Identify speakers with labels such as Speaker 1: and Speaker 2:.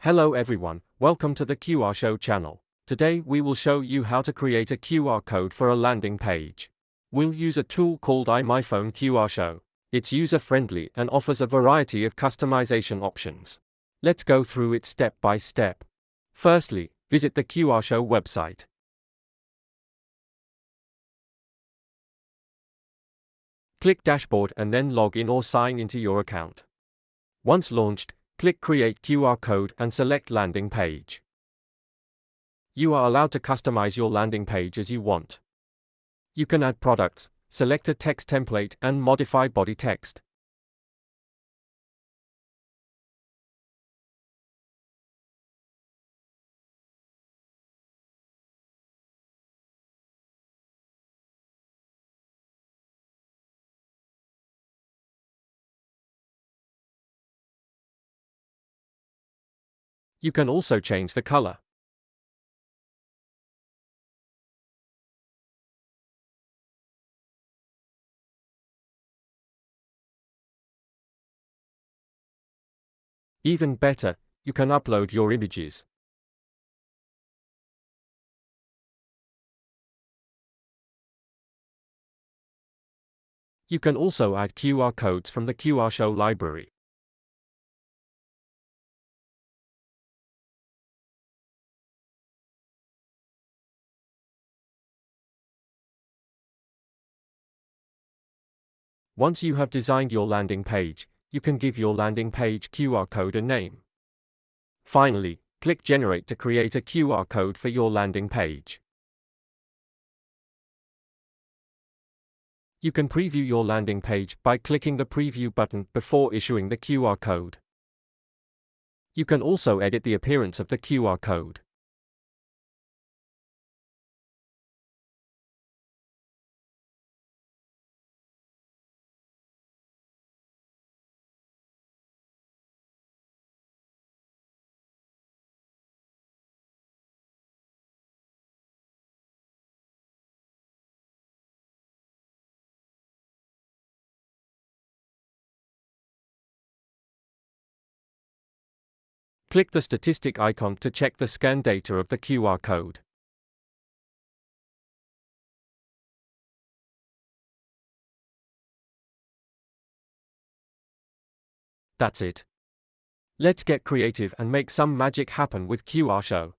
Speaker 1: Hello everyone, welcome to the QRShow channel. Today we will show you how to create a QR code for a landing page. We'll use a tool called iMyPhone QRShow. It's user-friendly and offers a variety of customization options. Let's go through it step by step. Firstly, visit the QRShow website. Click Dashboard and then log in or sign into your account. Once launched, click Create QR Code and select Landing Page. You are allowed to customize your landing page as you want. You can add products, select a text template and modify body text. You can also change the color. Even better, you can upload your images. You can also add QR codes from the QRShow library. Once you have designed your landing page, you can give your landing page QR code a name. Finally, click Generate to create a QR code for your landing page. You can preview your landing page by clicking the Preview button before issuing the QR code. You can also edit the appearance of the QR code. Click the statistic icon to check the scan data of the QR code. That's it. Let's get creative and make some magic happen with QRShow.